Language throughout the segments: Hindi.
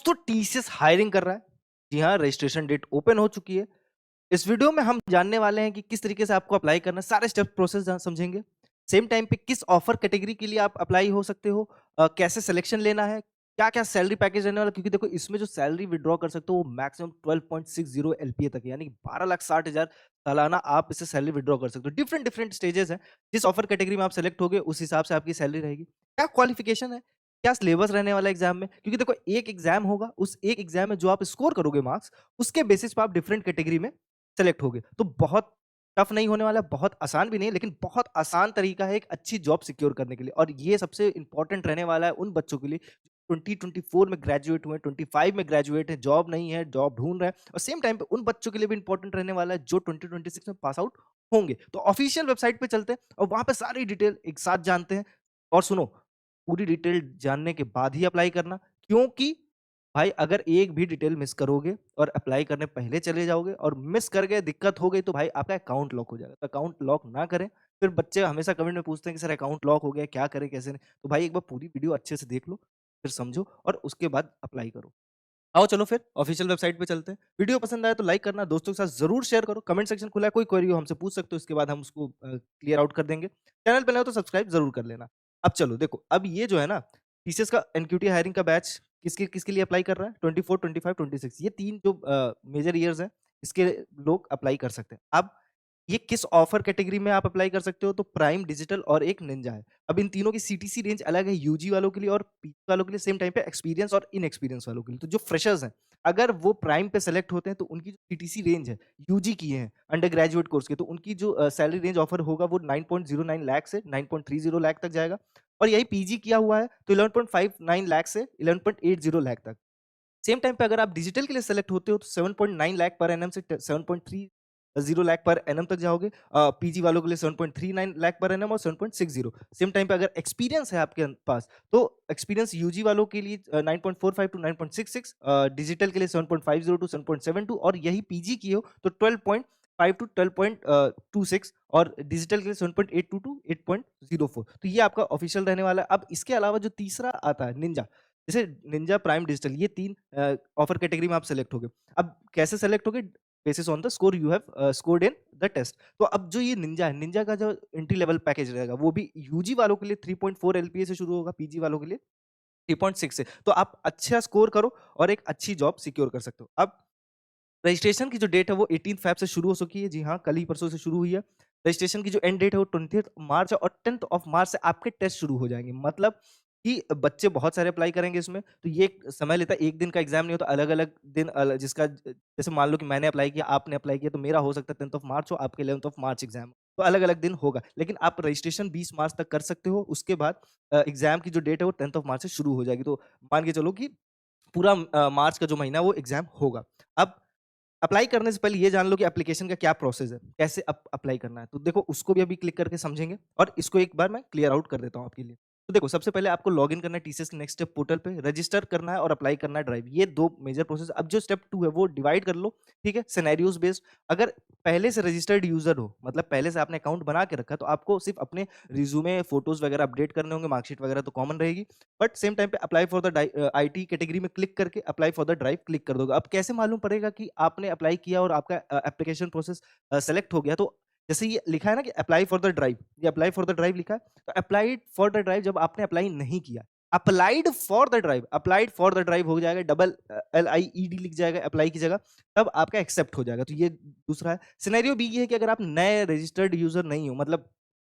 तो टीसीएस हायरिंग कर रहा है। जी हाँ, रजिस्ट्रेशन डेट ओपन हो चुकी है। इस वीडियो में हम जानने वाले हैं कि किस तरीके से आपको अप्लाई करना है, सारे स्टेप प्रोसेस समझेंगे। सेम टाइम पे किस ऑफर कैटेगरी के लिए आप अप्लाई हो सकते हो, कैसे सिलेक्शन लेना है, क्या-क्या सैलरी पैकेज रहने वाला है, क्योंकि देखो इसमें जो सैलरी विथड्रॉ कर सकते हो वो मैक्सिमम 12.60 एलपीए तक है, यानी कि 12,60,000 सालाना आप इससे सैलरी विथड्रॉ कर सकते हो। डिफरेंट डिफरेंट स्टेजेस हैं। जिस ऑफर कैटेगरी में आप सेलेक्ट होगे उस हिसाब से आपकी सैलरी रहेगी। क्या क्वालिफिकेशन है, क्या सिलेबस रहने वाला है एग्जाम में, क्योंकि देखो एक एग्जाम होगा, उस एक एग्जाम में जो आप स्कोर करोगे मार्क्स, उसके बेसिस पे आप डिफरेंट कैटेगरी में सेलेक्ट होगे। तो बहुत टफ नहीं होने वाला, बहुत आसान भी नहीं, लेकिन बहुत आसान तरीका है एक अच्छी जॉब सिक्योर करने के लिए। और ये सबसे इंपॉर्टेंट रहने वाला है उन बच्चों के लिए 2024 में ग्रेजुएट हुए, 25 में ग्रेजुएट है, जॉब नहीं है, जॉब ढूंढ रहे हैं, और सेम टाइम पे उन बच्चों के लिए भी इंपॉर्टेंट रहने वाला है जो 2026 में पास आउट होंगे। तो ऑफिशियल वेबसाइट पे चलते हैं और वहां पे सारी डिटेल एक साथ जानते हैं। और सुनो, पूरी डिटेल जानने के बाद ही अप्लाई करना, क्योंकि भाई अगर एक भी डिटेल मिस करोगे और अप्लाई करने पहले चले जाओगे और मिस कर गए, दिक्कत हो गई, तो भाई आपका अकाउंट लॉक हो जाएगा। तो अकाउंट लॉक ना करें। फिर बच्चे हमेशा कमेंट में पूछते हैं कि सर अकाउंट लॉक हो गया, क्या करें कैसे नहीं। तो भाई एक बार पूरी वीडियो अच्छे से देख लो, फिर समझो और उसके बाद अप्लाई करो। आओ चलो फिर ऑफिशियल वेबसाइट पे चलते हैं। वीडियो पसंद आए तो लाइक करना, दोस्तों के साथ जरूर शेयर करो। कमेंट सेक्शन खुला है, कोई क्वेरी हो हमसे पूछ सकते हो, इसके बाद हम उसको क्लियर आउट कर देंगे। चैनल पे नए हो तो सब्सक्राइब जरूर कर लेना। अब चलो देखो, अब ये जो है ना, टीसीएस का एनक्यूटी हायरिंग का बैच किसके किसके लिए अप्लाई कर रहा है, 24, 25, 26, ये तीन जो मेजर ईयर्स हैं, इसके लोग अप्लाई कर सकते हैं। अब ये किस ऑफर कैटेगरी में आप अप्लाई कर सकते हो, तो प्राइम, डिजिटल और एक निंजा है। अब इन तीनों की सीटीसी रेंज अलग है, यूजी वालों के लिए और पीजी वालों के लिए, सेम टाइम पे एक्सपीरियंस और इन एक्सपीरियंस वालों के लिए। तो जो फ्रेशर्स हैं, अगर वो प्राइम पे सेलेक्ट होते हैं तो उनकी जो सीटीसी रेंज है, यूजी की है अंडर ग्रेजुएट कोर्स के, तो उनकी जो सैलरी रेंज ऑफर होगा वो 9.09 लाख से 9.30 लाख तक जाएगा। और यही पीजी किया हुआ है तो 11.59 लाख से 11.80 लाख तक। सेम टाइम पे अगर आप डिजिटल के लिए सेलेक्ट होते हो तो 7.9 लाख पर एनएम से 7.30 लाख पर एनएम तक जाओगे। पीजी वालों के लिए 7.39 लाख पर एनएम और 7.60। सेम टाइम पे अगर एक्सपीरियंस है आपके पास तो एक्सपीरियंस यूजी वालों के लिए 9.45 टू 9.66, डिजिटल के लिए 7.50 टू 7.72, और यही पीजी की हो तो 12.5 टू 12.26, और डिजिटल के लिए 7.82 टू 8.04। तो ये आपका ऑफिशियल रहने वाला है। अब इसके अलावा जो तीसरा आता है निंजा, जैसे निंजा, प्राइम, डिजिटल, ये तीन ऑफर कैटेगरी में आप सेलेक्ट होगे। अब कैसे सेलेक्ट होगे, basis on the score you have scored in the test. तो अब जो ये निंजा है, निंजा का जो एंट्री लेवल पैकेज रहेगा वो भी यूजी वालों के लिए 3.4 एलपीए से शुरू होगा, पीजी वालों के लिए 3.6 से। तो आप अच्छा स्कोर करो और एक अच्छी जॉब सिक्योर कर सकते हो। अब रजिस्ट्रेशन की जो डेट है वो 18 फेब से शुरू हो चुकी है। जी हाँ, कल ही परसों से शुरू हुई है। रजिस्ट्रेशन की जो एंड डेट है वो 20 मार्च है, और 10 मार्च से आपके टेस्ट शुरू हो जाएंगे। मतलब कि बच्चे बहुत सारे अप्लाई करेंगे इसमें, तो ये समय लेता है। एक दिन का एग्जाम नहीं होता, अलग अलग दिन जिसका जैसे मान लो कि मैंने अप्लाई किया, आपने अप्लाई किया, तो मेरा हो सकता है 10 मार्च हो, आपके 11 मार्च एग्जाम, तो अलग अलग दिन होगा। लेकिन आप रजिस्ट्रेशन 20 मार्च तक कर सकते हो। उसके बाद एग्जाम की जो डेट है वो 10 मार्च से शुरू हो जाएगी। तो मान के चलो कि पूरा मार्च का जो महीना है वो एग्जाम होगा। अब अप्लाई करने से पहले ये जान लो कि एप्लीकेशन का क्या प्रोसेस है, कैसे अप्लाई करना है। तो देखो उसको भी अभी क्लिक करके समझेंगे, और इसको एक बार मैं क्लियर आउट कर देता हूँ आपके लिए। तो देखो सबसे पहले आपको लॉगिन करना है टीसीएस के नेक्स्ट स्टेप पोर्टल पे, रजिस्टर करना है और अप्लाई करना है ड्राइव। ये दो मेजर प्रोसेस। अब जो स्टेप 2 है वो डिवाइड कर लो, ठीक है, सिनेरियोज बेस्ड। अगर पहले से रजिस्टर्ड यूजर हो, मतलब पहले से आपने अकाउंट बना के रखा, तो आपको सिर्फ अपने रिज्यूमे, फोटोज वगैरह अपडेट करने होंगे, मार्कशीट वगैरह तो कॉमन रहेगी। बट सेम टाइम पे apply for the IT category में क्लिक करके apply for the drive click कर दोगे। अब कैसे मालूम पड़ेगा कि आपने अप्लाई किया और आपका एप्लीकेशन प्रोसेस सेलेक्ट हो गया, तो जैसे ये लिखा है ना कि अप्लाई फॉर द ड्राइव, ये अप्लाई फॉर द ड्राइव लिखा है, तो अप्लाइड फॉर द ड्राइव जब आपने अप्लाई नहीं किया, applied for the drive, applied for the drive हो जाएगा, डबल LIED लिख जाएगा अप्लाई की जगह, तब आपका एक्सेप्ट हो जाएगा। तो ये दूसरा है। सिनेरियो बी ये है कि अगर आप नए रजिस्टर्ड यूजर नहीं हो, मतलब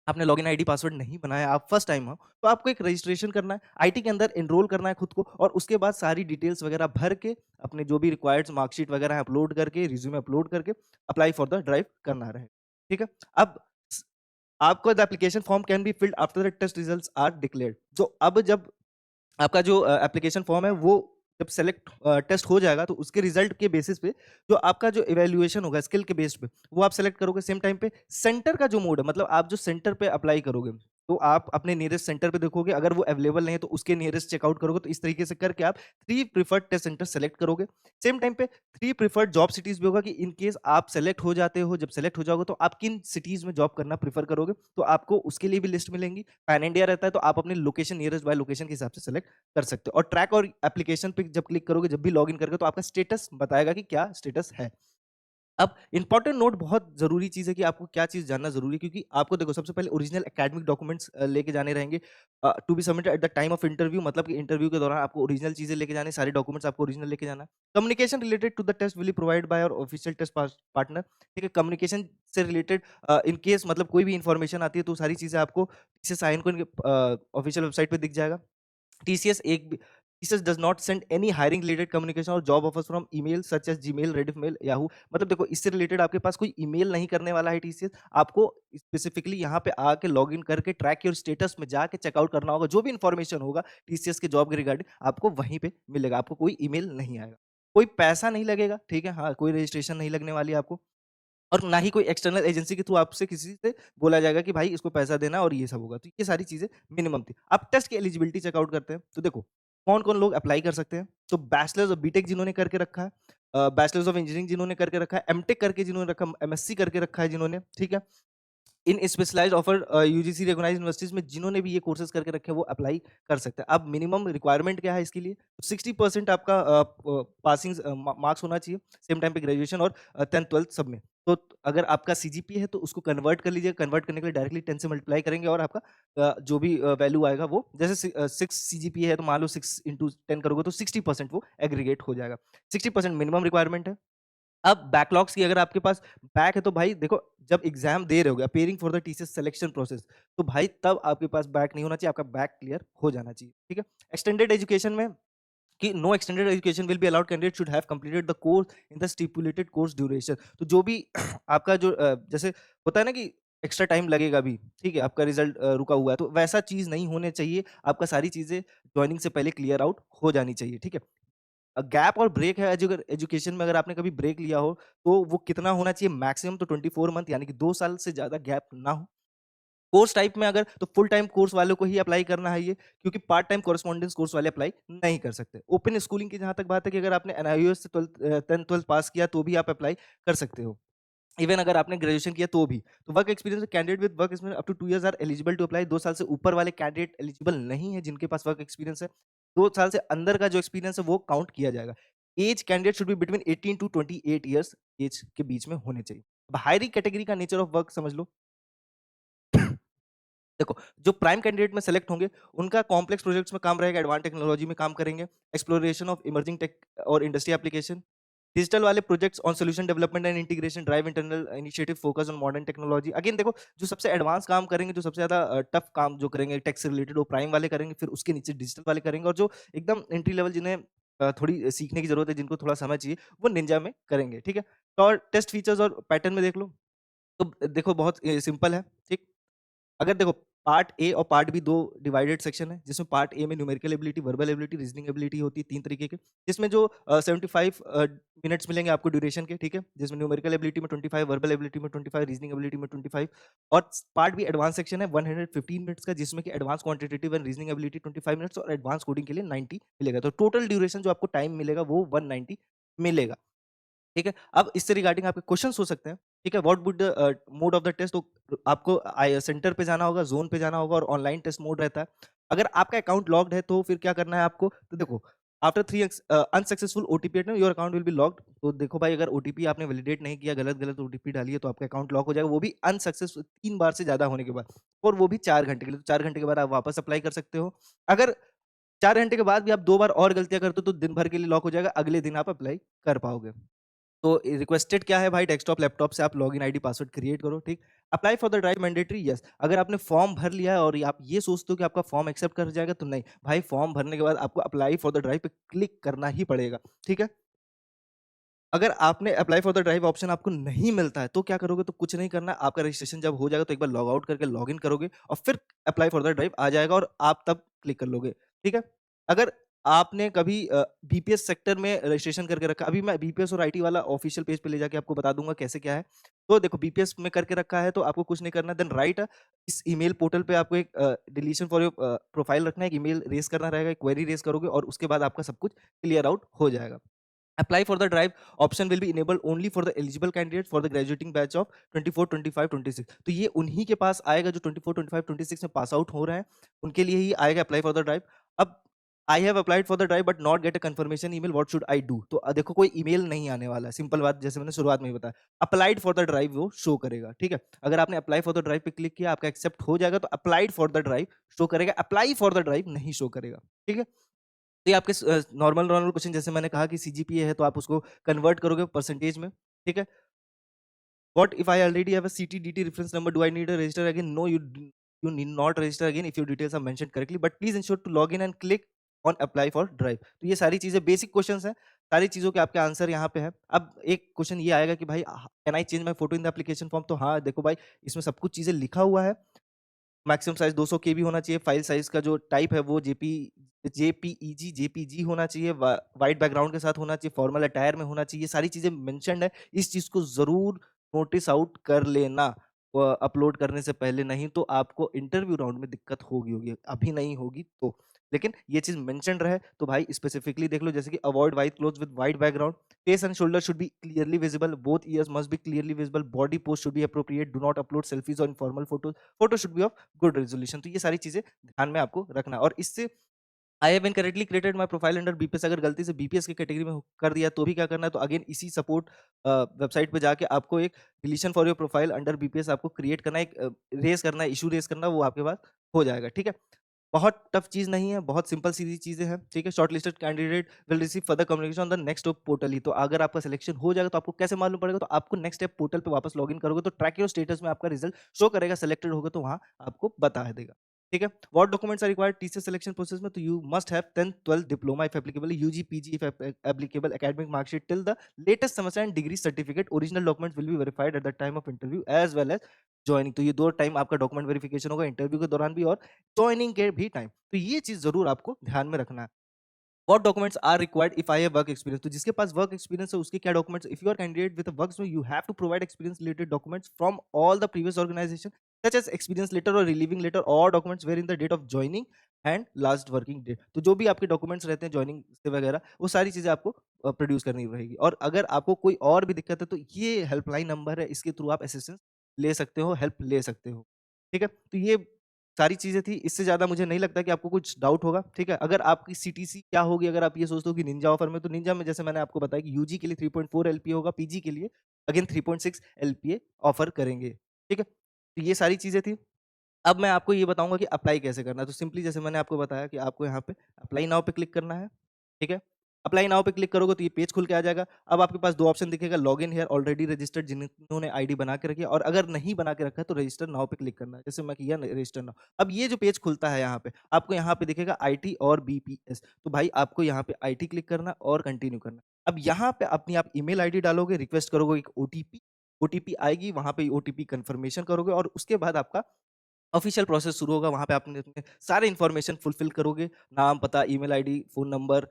आपने लॉगिन आईडी पासवर्ड नहीं बनाया, आप फर्स्ट टाइम हो, तो आपको एक रजिस्ट्रेशन करना है, आईटी के अंदर एनरोल करना है खुद को, और उसके बाद सारी डिटेल्स वगैरह भर के अपने जो भी रिक्वायर्ड मार्कशीट वगैरह है अपलोड करके, रिज्यूमे अपलोड करके अप्लाई फॉर द ड्राइव करना रहे। ठीक है। अब आपको the application form can be filled after the test results are declared. जो अब जब आपका जो एप्लीकेशन फॉर्म है वो जब सेलेक्ट टेस्ट हो जाएगा, तो उसके रिजल्ट के बेसिस पे जो आपका जो इवैल्यूएशन होगा स्किल के बेस पे, वो आप सेलेक्ट करोगे। सेम टाइम पे सेंटर का जो मोड है, मतलब आप जो सेंटर पे अप्लाई करोगे, तो आप अपने नियरेस्ट सेंटर पे देखोगे, अगर वो अवेलेबल नहीं है तो उसके नियरेस्ट चेकआउट करोगे। तो इस तरीके से करके आप 3 प्रेफर्ड टेस्ट सेंटर सेलेक्ट करोगे। सेम टाइम पे 3 प्रेफर्ड जॉब सिटीज़ भी होगा कि इन केस आप सेलेक्ट हो जाते हो, जब सेलेक्ट हो जाओगे तो आप किन सिटीज़ में जॉब करना प्रेफर करोगे, तो आपको उसके लिए भी लिस्ट मिलेंगी। पैन इंडिया रहता है तो आप अपने लोकेशन नियरेस्ट बाय लोकेशन के हिसाब से सेलेक्ट कर सकते हो। और ट्रैक और एप्लीकेशन पे जब क्लिक करोगे, जब भी लॉगिन करोगे तो आपका स्टेटस बताएगा कि क्या स्टेटस है। अब इंपॉर्टेंट नोट, बहुत ज़रूरी चीज़ है कि आपको क्या चीज़ जानना ज़रूरी है, क्योंकि आपको देखो सबसे पहले ओरिजिनल एकेडमिक डॉक्यूमेंट्स लेके जाने रहेंगे to be submitted at the time of interview. मतलब कि इंटरव्यू के दौरान आपको ओरिजिनल चीज़ें लेके जानी, सारे डॉक्यूमेंट्स आपको ओरिजिनल लेके जाना। Communication related to the test will be provide by our official test partner. ठीक है, कम्युनिकेशन से रिलेटेड इन केस मतलब कोई भी इन्फॉर्मेशन आती है तो सारी चीज़ें आपको इसे साइन को ऑफिशियल वेबसाइट पे दिख जाएगा। TCS एक भी TCS does not send any hiring related communication और job offers from email such as Gmail, Rediffmail, Yahoo. मतलब देखो इससे रिलेटेड आपके पास कोई ईमेल नहीं करने वाला है TCS। आपको स्पेसिफिकली यहाँ पे आके लॉगिन करके ट्रैक योर स्टेटस में जाके चेकआउट करना होगा। जो भी इन्फॉर्मेशन होगा TCS के जॉब के रिगार्डिंग आपको वहीं पे मिलेगा। आपको कोई ईमेल नहीं आएगा। कोई पैसा नहीं लगेगा, ठीक है? हाँ, कोई रजिस्ट्रेशन नहीं लगने वाली है आपको। और ना ही कोई एक्सटर्नल एजेंसी के थ्रू आपसे किसी से बोला जाएगा कि भाई इसको पैसा देना और ये सब होगा। तो ये सारी चीज़ें मिनिमम थी। अब टेस्ट की एलिजिबिलिटी चेकआउट करते हैं। तो देखो, कौन-कौन लोग अप्लाई कर सकते हैं? तो बैचलर्स ऑफ बीटेक जिन्होंने करके रखा है, बैचलर्स ऑफ इंजीनियरिंग जिन्होंने करके रखा है, एमटेक करके जिन्होंने रखा, एमएससी करके रखा है जिन्होंने, ठीक है? In specialised offer UGC recognised universities में जिन्होंने भी ये कोर्सेज करके रखे हैं वो अप्लाई कर सकते हैं। अब मिनिमम रिक्वायरमेंट क्या है इसके लिए? 60% आपका पासिंग मार्क्स होना चाहिए। सेम टाइम पे ग्रेजुएशन और 10th-12th सब में। तो अगर आपका सीजीपीए है तो उसको कन्वर्ट कर लीजिए। कन्वर्ट करने के लिए डायरेक्टली 10 से मल्टीप्लाई करेंगे और आपका जो भी वैल्यू आएगा वो जैसे 6 सीजीपीए है तो मान लो 6 इंटू 10 करोगे तो 60% वो एग्रीगेट हो जाएगा। 60% मिनिमम रिक्वायरमेंट है। अब बैकलॉग्स की अगर आपके पास बैक है तो भाई देखो, जब एग्जाम दे रहे होगे appearing for the TCS selection process, तो भाई तब आपके पास बैक नहीं होना चाहिए, आपका बैक क्लियर हो जाना चाहिए। ठीक है, एक्सटेंडेड एजुकेशन में कि no extended education will be allowed, candidate should have completed the course in the stipulated course duration. तो जो भी आपका जो जैसे होता है ना कि एक्स्ट्रा टाइम लगेगा भी, ठीक है, आपका रिजल्ट रुका हुआ है, तो वैसा चीज नहीं होने चाहिए। आपका सारी चीजें ज्वाइनिंग से पहले क्लियर आउट हो जानी चाहिए। ठीक है, गैप और ब्रेक है एजुकेशन में, अगर आपने कभी ब्रेक लिया हो तो वो कितना होना चाहिए? मैक्सिमम तो 24 मंथ, यानी कि 2 साल से ज़्यादा गैप ना हो। कोर्स टाइप में अगर तो फुल टाइम कोर्स वालों को ही अप्लाई करना है ये, क्योंकि पार्ट टाइम कोरेस्पोंडेंस कोर्स वाले अप्लाई नहीं कर सकते। ओपन स्कूलिंग की जहाँ तक बात है कि अगर आपने एनआईओएस से 10th-12th पास किया तो भी आप अप्लाई कर सकते हो। इवन अगर आपने ग्रेजुएशन किया तो भी। तो work experience candidate with work experience up to 2 years are eligible to apply. 2 साल से ऊपर वाले कैंडिडेट एलिजिबल नहीं है जिनके पास वर्क एक्सपीरियंस है। 2 साल से अंदर का जो एक्सपीरियंस है वो काउंट किया जाएगा। Age candidate should be between 18 to 28 years age के बीच में होने चाहिए। अब हायरिंग कैटेगरी का नेचर ऑफ वर्क समझ लो। देखो, जो प्राइम कैंडिडेट में सेलेक्ट होंगे, उनका कॉम्प्लेक्स प्रोजेक्ट्स में काम रहेगा, एडवांस टेक्नोलॉजी में काम करेंगे, एक्सप्लोरेशन ऑफ इमर्जिंग टेक और इंडस्ट्री एप्लीकेशन। डिजिटल वाले projects on solution development and integration, drive internal initiative, focus on modern technology. Again देखो, जो सबसे एडवांस काम करेंगे, जो सबसे ज्यादा टफ काम जो करेंगे टेक से रिलेटेड, वो प्राइम वाले करेंगे, फिर उसके नीचे डिजिटल वाले करेंगे, और जो एकदम एंट्री लेवल जिन्हें थोड़ी सीखने की जरूरत है, जिनको थोड़ा समय चाहिए, वो निंजा में करेंगे। ठीक है, तो और टेस्ट फीचर्स और पैटर्न में देख लो, तो देखो बहुत सिंपल है। ठीक, अगर देखो, पार्ट ए और पार्ट बी 2 डिवाइडेड सेक्शन है, जिसमें पार्ट ए में numerical ability, verbal ability, reasoning ability होती है 3 तरीके के, जिसमें जो 75 मिनट्स मिलेंगे आपको ड्यूरेशन के, ठीक है, जिसमें न्यूमेरिकल एबिलिटी में 25, वर्बल एबिलिटी में 25, रीजनिंग एबिलिटी में 25। और पार्ट बी एडवांस सेक्शन है 115 मिनट्स का, जिसमें कि advance quantitative and reasoning ability 25 minutes और एडवांस कोडिंग के लिए 90 मिलेगा। तो टोटल ड्यूरेशन जो आपको टाइम मिलेगा वो 190 मिलेगा। ठीक है, अब इससे रिगार्डिंग आपके क्वेश्चंस हो सकते हैं। ठीक है, what would the mode of the test, तो आपको सेंटर पे जाना होगा, जोन पे जाना होगा, और ऑनलाइन टेस्ट मोड रहता है। अगर आपका अकाउंट लॉक्ड है तो फिर क्या करना है आपको? तो देखो, after 3 unsuccessful OTP your account will be locked. तो देखो भाई, अगर ओटीपी आपने वैलिडेट नहीं किया, गलत गलत ओटीपी डाली है, तो आपका अकाउंट लॉक हो जाएगा, वो भी अनसक्सेसफुल 3 बार से ज्यादा होने के बाद, और वो भी 4 घंटे के लिए। तो 4 घंटे के बाद आप वापस अप्लाई कर सकते हो। अगर 4 घंटे के बाद भी आप 2 बार और गलतियां करते हो तो दिन भर के लिए लॉक हो जाएगा, अगले दिन आप अप्लाई कर पाओगे। तो रिक्वेस्टेड क्या है भाई? डेस्कटॉप लैपटॉप से आप लॉगिन आईडी पासवर्ड क्रिएट करो। ठीक, apply for the drive mandatory, yes. अगर आपने फॉर्म भर लिया है और आप ये सोचते हो कि आपका फॉर्म एक्सेप्ट कर जाएगा, तो नहीं भाई, फॉर्म भरने के बाद आपको अप्लाई फॉर द ड्राइव पे क्लिक करना ही पड़ेगा। ठीक है, अगर आपने apply for the drive option आपको नहीं मिलता है तो क्या करोगे? तो कुछ नहीं करना, आपका रजिस्ट्रेशन जब हो जाएगा तो एक बार लॉग आउट करके लॉग इन करोगे और फिर अप्लाई फॉर द ड्राइव आ जाएगा और आप तब क्लिक कर लोगे। ठीक है, अगर आपने कभी बीपीएस सेक्टर में रजिस्ट्रेशन करके रखा, अभी मैं बीपीएस और आईटी वाला ऑफिशियल पेज पे ले जाके आपको बता दूँगा कैसे क्या है। तो देखो बीपीएस में करके रखा है तो आपको कुछ नहीं करना, देन राइट इस ईमेल पोर्टल पे आपको एक डिलीशन फॉर योर प्रोफाइल रखना है, एक ईमेल रेज़ करना रहेगा, एक क्वेरी रेज़ करोगे और उसके बाद आपका सब कुछ क्लियर आउट हो जाएगा। Apply for the drive option will be enabled only for the eligible candidates for the graduating batch of 24, 25, 26। तो ये उन्हीं के पास आएगा जो 24, 25, 26 में पास आउट हो रहे हैं, उनके लिए ही आएगा अप्लाई फॉर द ड्राइव। अब I have applied for the drive but not get a confirmation email, what should I do? तो देखो कोई ईमेल नहीं आने वाला है, सिंपल बात, जैसे मैंने शुरुआत में ही बताया। अप्लाइड फॉर द ड्राइव वो शो करेगा, ठीक है? अगर आपने अप्लाई फॉर द ड्राइव पे क्लिक किया, आपका एक्सेप्ट हो जाएगा तो applied for the drive show करेगा, अप्लाई फॉर द ड्राइव नहीं शो करेगा, ठीक है? तो ये आपके नॉर्मल नॉर्मल क्वेश्चन, जैसे मैंने कहा कि सीजीपीए है तो आप उसको कन्वर्ट करोगे परसेंटेज में, ठीक है? What if I already have a CTDT reference number, do I need to register again? No, you need not register again if your details are mentioned correctly, but please ensure to log in and click on apply for drive. तो ये सारी चीजें बेसिक क्वेश्चंस हैं, सारी चीजों के आपके आंसर यहाँ पे है। अब एक क्वेश्चन ये आएगा कि भाई can I change my photo in the application form? तो हाँ, देखो भाई, इसमें सब कुछ चीजें लिखा हुआ है। मैक्सिमम साइज़ 200 केबी होना चाहिए, फाइल साइज़ का जो टाइप है वो जेपीईजी होना चाहिए, व्हाइट बैकग्राउंड के साथ होना चाहिए, फॉर्मल अटायर में होना चाहिए, सारी चीज़ें मेंशन्ड है। इस चीज़ को ज़रूर नोटिस आउट कर लेना अपलोड करने से पहले, नहीं तो आपको इंटरव्यू राउंड में दिक्कत होगी, अभी नहीं होगी तो। लेकिन ये चीज़ मेंशन्ड रहे तो भाई स्पेसिफिकली देख लो, जैसे कि avoid white clothes with white background, face and shoulder should be clearly visible, both ears must be clearly visible, body pose should be appropriate, do not upload selfies और informal photos, photo should be of good resolution. तो ये सारी चीजें ध्यान में आपको रखना है। और इससे I have incorrectly created my profile under BPS, अगर गलती से बीपीएस की कैटेगरी में कर दिया तो भी क्या करना है, तो अगेन इसी सपोर्ट वेबसाइट पे जाके आपको एक deletion for your profile under BPS आपको क्रिएट करना है, एक रेज करना है, इशू रेज करना है, वो आपके पास हो जाएगा, ठीक है? बहुत टफ चीज़ नहीं है, बहुत सिंपल सीधी चीज़ें हैं, ठीक है? Shortlisted candidate will receive further communication on the next step portal ही। तो अगर आपका सिलेक्शन हो जाएगा तो आपको कैसे मालूम पड़ेगा? तो आपको नेक्स्ट स्टेप पोर्टल पे वापस लॉगिन करोगे तो ट्रैक योर स्टेटस में आपका रिजल्ट शो करेगा, सेलेक्टेड होगा तो वहाँ आपको बता देगा, ठीक है? What documents are required TCS selection process में? तो you must have 10th 12th diploma if applicable, UG PG if applicable, academic marksheet till the latest semester and degree certificate. Original documents will be verified at the time of interview as well as joining. तो ये 2 टाइम आपका डॉक्यूमेंट वेरिफिकेशन होगा, इंटरव्यू के दौरान भी और जॉइनिंग के भी टाइम। तो ये चीज़ ज़रूर आपको ध्यान में रखना है। What documents are required if I have work experience? तो जिसके पास वर्क एक्सपीरियंस है उसके क्या documents? If you are candidate with work में, you have to provide experience related documents from all the previous organisation such as experience letter और रिलीविंग लेटर और documents where in the date of joining and last working date. तो जो भी आपके डॉक्यूमेंट्स रहते हैं जॉइनिंग से वगैरह, वो सारी चीजें आपको प्रोड्यूस करनी रहेगी। और अगर आपको कोई और भी दिक्कत है तो ये हेल्पलाइन नंबर है, इसके थ्रू आप असिस्टेंस ले सकते हो, हेल्प ले सकते हो, ठीक है? तो ये सारी चीज़ें थी, इससे ज़्यादा मुझे नहीं लगता कि आपको कुछ डाउट होगा, ठीक है? अगर आपकी सीटीसी क्या होगी, अगर आप ये सोचते हो कि निंजा ऑफर में, तो निंजा में जैसे मैंने आपको बताया कि यूजी के लिए 3.4 एलपीए होगा, पीजी के लिए अगेन 3.6 एलपीए ऑफर करेंगे, ठीक है? तो ये सारी चीज़ें थी। अब मैं आपको ये बताऊँगा कि अप्लाई कैसे करना है। तो सिंपली जैसे मैंने आपको बताया कि आपको यहाँ पे अप्लाई नाउ पे क्लिक करना है, ठीक है? अप्लाई नाउ पे क्लिक करोगे तो ये पेज खुल के आ जाएगा। अब आपके पास 2 ऑप्शन दिखेगा, लॉगिन हियर ऑलरेडी रजिस्टर्ड, जिन्होंने आईडी बना के रखी है, और अगर नहीं बना के रखा है तो रजिस्टर नाउ पे क्लिक करना है। जैसे मैं किया न रजिस्टर नाउ। अब ये जो पेज खुलता है यहाँ पे, आपको यहाँ पे दिखेगा आईटी और बीपीएस। तो भाई आपको यहाँ पे आईटी क्लिक करना और कंटिन्यू करना। अब यहाँ पे अपनी आप ईमेल आईडी डालोगे, रिक्वेस्ट करोगे एक ओटीपी, ओटीपी आएगी, वहाँ पे ओटीपी कन्फर्मेशन करोगे और उसके बाद आपका ऑफिशियल प्रोसेस शुरू होगा। वहाँ पे आपने अपने सारे इन्फॉर्मेशन फुलफिल करोगे, नाम, पता, ईमेल आईडी, फ़ोन नंबर,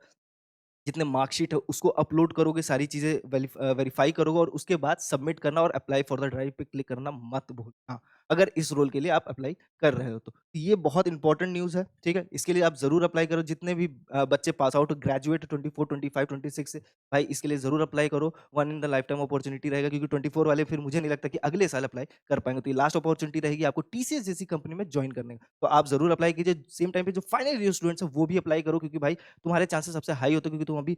जितने मार्कशीट है उसको अपलोड करोगे, सारी चीज़ें वेरीफाई करोगे और उसके बाद सबमिट करना और अप्लाई फॉर द ड्राइव पे क्लिक करना मत भूलना, अगर इस रोल के लिए आप अप्लाई कर रहे हो तो। ये बहुत इंपॉर्टेंट न्यूज़ है, ठीक है? इसके लिए आप ज़रूर अप्लाई करो, जितने भी बच्चे पास आउट ग्रेजुएट 24, 25, 26 से, भाई इसके लिए ज़रूर अप्लाई करो, one in the life time opportunity रहेगा, क्योंकि 24 वाले फिर मुझे नहीं लगता कि अगले साल अप्लाई कर पाएँगे। तो ये लास्ट अपॉर्च्युनिटी रहेगी आपको टीसीएस जैसी कंपनी में जॉइन करने का। तो आप ज़रूर अप्लाई कीजिए, सेम टाइम पे जो फाइनल ईयर स्टूडेंट्स हैं वो भी अप्लाई करो, क्योंकि भाई तुम्हारे चांसेस सबसे हाई होते हैं, क्योंकि तुम अभी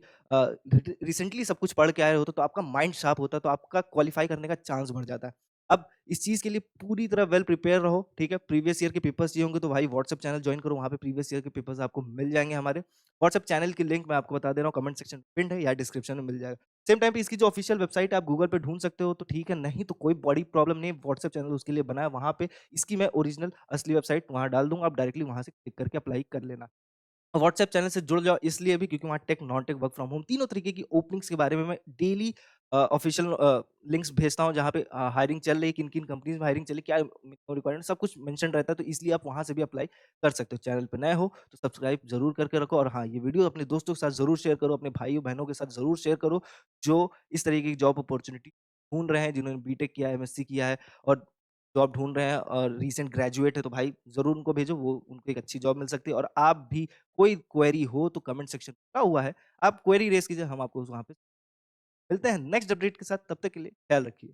रिसेंटली सब कुछ पढ़ के आए होते, तो आपका माइंड शार्प होता है, तो आपका क्वालिफाई करने का चांस बढ़ जाता है। अब इस चीज़ के लिए पूरी तरह वेल प्रिपेयर रहो, ठीक है? प्रीवियस ईयर के पेपर्स चाहिए होंगे तो भाई व्हाट्सएप चैनल जॉइन करो, वहाँ पे प्रीवियस ईयर के पेपर्स आपको मिल जाएँगे हमारे। व्हाट्सएप चैनल की लिंक मैं आपको बता दे रहा हूँ, कमेंट सेक्शन में पिन्ड है या डिस्क्रिप्शन में मिल जाएगा। सेम टाइम पे इसकी जो ऑफिशियल वेबसाइट है आप गूगल पे ढूँढ सकते हो तो ठीक है, नहीं तो कोई बड़ी प्रॉब्लम नहीं है, व्हाट्सएप चैनल उसके लिए बना है, वहाँ पे इसकी मैं ओरिजिनल असली वेबसाइट वहाँ डाल दूँगा, आप डायरेक्टली वहाँ से क्लिक करके अप्लाई कर लेना। व्हाट्सएप चैनल से जुड़ जाओ इसलिए भी क्योंकि वहाँ tech, non tech, work from home तीनों तरीके की ओपनिंग्स के बारे में मैं डेली ऑफिशियल लिंक्स भेजता हूँ जहाँ पे हायरिंग चल रही है, किन-किन कंपनीज़ में हायरिंग चल रही है, क्या रिक्वायरमेंट सब कुछ मेंशन रहता है, तो इसलिए आप वहाँ से भी अप्लाई कर सकते हो। चैनल पे नए हो तो सब्सक्राइब ज़रूर करके रखो और हाँ, ये वीडियो अपने दोस्तों के साथ ज़रूर शेयर करो, अपने भाइयों-बहनों के साथ ज़रूर शेयर करो, जो इस तरीके की जॉब अपॉर्च्युनिटी ढूँढ रहे हैं, जिन्होंने बीटेक किया है, एमएससी किया है और जॉब ढूँढ रहे हैं और रीसेंट ग्रेजुएट है तो भाई ज़रूर उनको भेजो, वो उनको एक अच्छी जॉब मिल सकती है और आप भी कोई क्वेरी हो तो कमेंट सेक्शन खुला हुआ है, आप क्वेरी रेज़ कीजिए, हम आपको वहाँ पे मिलते हैं नेक्स्ट अपडेट के साथ, तब तक के लिए ख्याल रखिए।